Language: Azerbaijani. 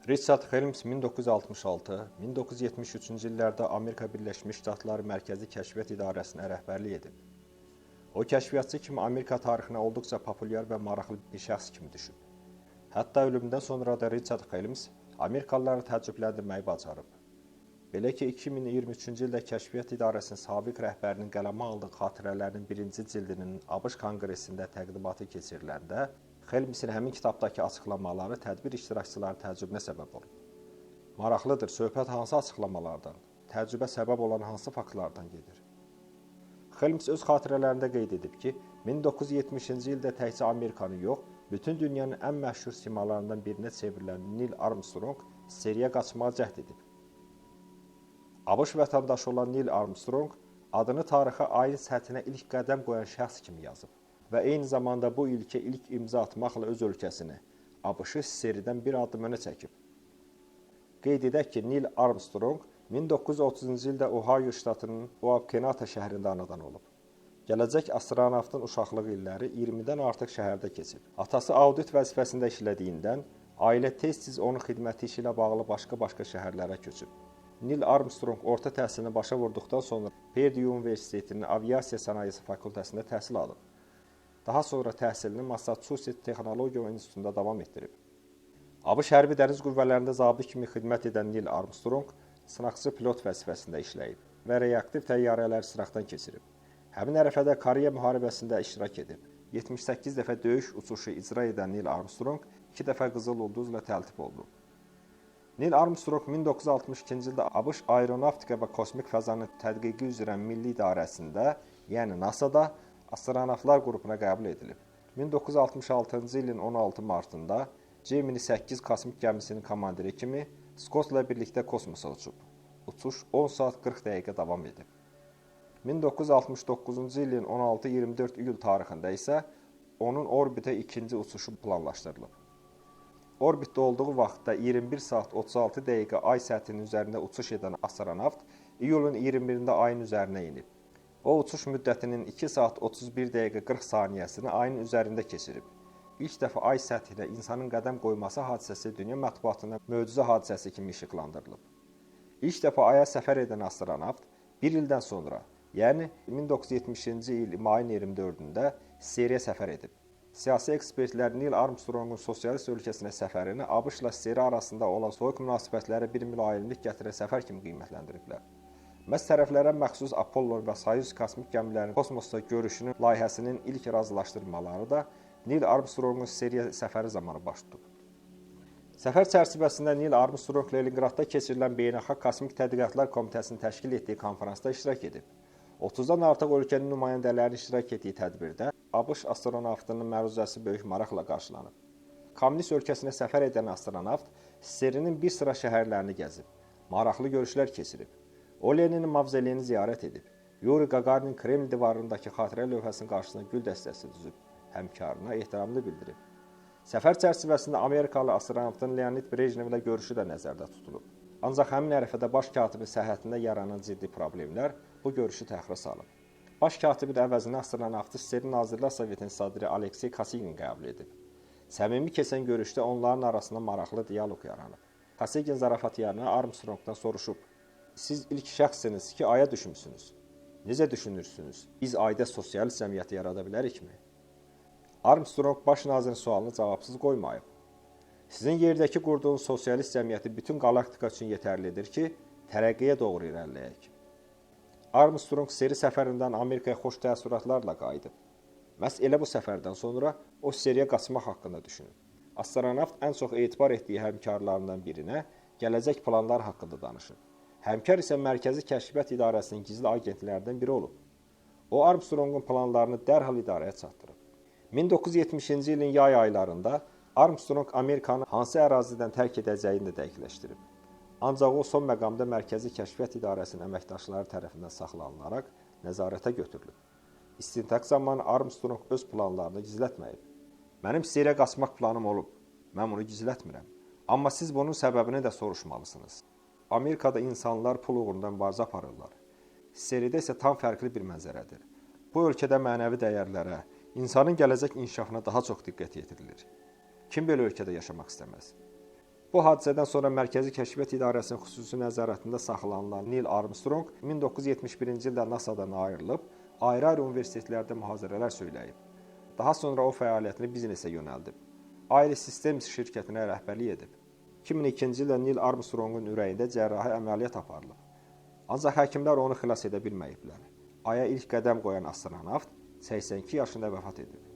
Richard Helms 1966-1973-cü illərdə Amerika Birləşmiş Ştatları Mərkəzi Kəşfiyyat İdarəsinə rəhbərlik edib. O, kəşfiyyatçı kimi Amerika tarixinə olduqca populyar və maraqlı bir şəxs kimi düşüb. Hətta ölümündən sonra da Richard Helms Amerikalıları təəccübləndirməyi bacarıb. Belə ki, 2023-cü ildə Kəşfiyyat İdarəsinin sabiq rəhbərinin qələmə aldığı xatirələrinin birinci cildinin ABŞ Konqresində təqdimatı keçiriləndə, Helmsin həmin kitabdakı açıqlamaları tədbir iştirakçıları təəccübünə səbəb olub. Maraqlıdır, söhbət hansı açıqlamalardan, təəccübə səbəb olan hansı faktlardan gedir? Helms öz xatirələrində qeyd edib ki, 1970-ci ildə təkcə Amerikanı yox, bütün dünyanın ən məşhur simalarından birinə çevrilən Neil Armstrong seriyə qaçmağa cəhd edib. ABŞ vətəndaşı olan Neil Armstrong adını tarixə ayın səthinə ilk qədəm qoyan şəxs kimi yazıb və eyni zamanda bu ilkə ilk imza atmaqla öz ölkəsini, ABŞ-ı seridən bir addım önə çəkib. Qeyd edək ki, Neil Armstrong 1930-cu ildə Ohio ştatının Waukesha şəhərində anadan olub. Gələcək astronavtın uşaqlıq illəri 20-dən artıq şəhərdə keçib. Atası audit vəzifəsində işlədiyindən, ailə tez-tez onun xidməti işi ilə bağlı başqa şəhərlərə köçüb. Neil Armstrong orta təhsilini başa vurduqdan sonra Purdue Universitetinin Aviasiya Sənayesi fakültəsində təhsil alıb. Daha sonra təhsilini Massachusetts Texnologiya İnstitutunda davam etdirib. ABŞ Hərbi Dəniz Qüvvələrində zabit kimi xidmət edən Neil Armstrong sınaqçı pilot vəzifəsində işləyib və reaktiv təyyarələri sınaqdan keçirib. Həmin ərəfədə Koreya müharibəsində iştirak edib. 78 dəfə döyüş uçuşu icra edən Neil Armstrong 2 dəfə qızıl ulduzla təltif olunub. Neil Armstrong 1962-ci ildə ABŞ Aeronavtika və Kosmik Fəzanın Tədqiqi üzrə Milli İdarəsində, yəni NASA-da astronavtlar qrupuna qəbul edilib. 1966-cı ilin 16 martında Gemini 8 kosmik gəmisinin komandiri kimi Scottla birlikdə kosmosa uçub. Uçuş 10 saat 40 dəqiqə davam edib. 1969-cu ilin 16-24 iyul tarixində isə onun orbitə ikinci uçuşu planlaşdırılıb. Orbitdə olduğu vaxtda 21 saat 36 dəqiqə ay səthinin üzərində uçuş edən astronavt iyulun 21-də ayın üzərinə inib. O, uçuş müddətinin 2 saat 31 dəqiqə 40 saniyəsini ayın üzərində keçirib. İlk dəfə ay səthinə insanın qədəm qoyması hadisəsi dünya mətbuatına möcüzə hadisəsi kimi işıqlandırılıb. İlk dəfə aya səfər edən astronavt bir ildən sonra, yəni 1970-ci il mayın 24-də seriyə səfər edib. Siyasi ekspertlər Neil Armstrongun sosialist ölkəsinə səfərini ABŞ-la seri arasında olan soyuq münasibətlərə bir mülayimlik gətirən səfər kimi qiymətləndiriblər. Məhz tərəflərə məxsus Apollo və Soyuz kosmik gəmilərinin kosmosda görüşünün layihəsinin ilk razılaşdırmaları da Neil Armstrongun seriya səfəri zamanı baş tutub. Səfər çərçivəsində Neil Armstrong Leningradda keçirilən Beynəlxalq Kosmik Tədqiqatlar Komitəsinin təşkil etdiyi konferansda iştirak edib. 30-dan artıq ölkənin nümayəndələrinin iştirak etdiyi tədbirdə ABŞ astronavtının məruzəsi böyük maraqla qarşılanıb. Kommunist ölkəsinə səfər edən astronavt serinin bir sıra şəhərlərini gəzib, maraqlı görüşlər keçirib. O, Leninin mavzoleyini ziyarət edib. Yuri Gagarin Kreml divarındakı xatirə lövhəsinin qarşısına gül dəstəsi düzüb, həmkarına ehtiramını bildirib. Səfər çərçivəsində Amerikalı astronavtın Leonid Brejnevlə görüşü də nəzərdə tutulub. Ancaq həmin ərəfədə baş katibin səhhətində yaranan ciddi problemlər bu görüşü təxirə salıb. Baş katibin əvəzinə astronavtı Seri Nazirlər Sovetinin sədri Aleksey Kosygin qəbul edib. Səmimi keçən görüşdə onların arasında maraqlı dialoq yaranıb. Kosygin zarafatyanə Armstrongdan soruşub: "Siz ilk şəxssiniz ki, aya düşmüsünüz. Necə düşünürsünüz? Biz ayda sosialist cəmiyyəti yarada bilərikmi?" Armstrong baş nazirin sualını cavabsız qoymayıb. "Sizin yerdəki qurduğunuz sosialist cəmiyyəti bütün qalaktika üçün yetərlidir ki, tərəqqiyə doğru irəliləyək." Armstrong seri səfərindən Amerikaya xoş təəssüratlarla qayıdıb. Məhz elə bu səfərdən sonra o seriyə qaçmaq haqqında düşünüb. Astronavt ən çox etibar etdiyi həmkarlarından birinə gələcək planlar haqqında danışıb. Həmkar isə Mərkəzi Kəşfiyyat İdarəsinin gizli agentlərdən biri olub. O, Armstrongun planlarını dərhal idarəyə çatdırıb. 1970-ci ilin yay aylarında Armstrong Amerikanı hansı ərazidən tərk edəcəyini də dəqiqləşdirib. Ancaq o, son məqamda Mərkəzi Kəşfiyyat İdarəsinin əməkdaşları tərəfindən saxlanılaraq nəzarətə götürülüb. İstintaq zamanı Armstrong öz planlarını gizlətməyib. "Mənim seriyə qaçmaq planım olub, mən bunu gizlətmirəm. Amma siz bunun səbəbini də soruşmalısınız. Amerikada insanlar pul uğrunda mübarizə aparırlar. Seridə isə tam fərqli bir mənzərədir. Bu ölkədə mənəvi dəyərlərə, insanın gələcək inkişafına daha çox diqqət yetirilir. Kim belə ölkədə yaşamaq istəməz? Bu hadisədən sonra Mərkəzi Kəşfiyyat İdarəsinin xüsusi nəzarətində saxlanılan Neil Armstrong 1971-ci ildə NASA-dan ayrılıb, ayrı-ayrı universitetlərdə mühazirələr söyləyib. Daha sonra o fəaliyyətini biznesə yönəldib. Aile Systems şirkətinə rəhbərlik edib. 2002-ci ildə Neil Armstrongun ürəyində cərrahi əməliyyat aparılıb. Ancaq həkimlər onu xilas edə bilməyiblər. Aya ilk qədəm qoyan astronavt 82 yaşında vəfat edib.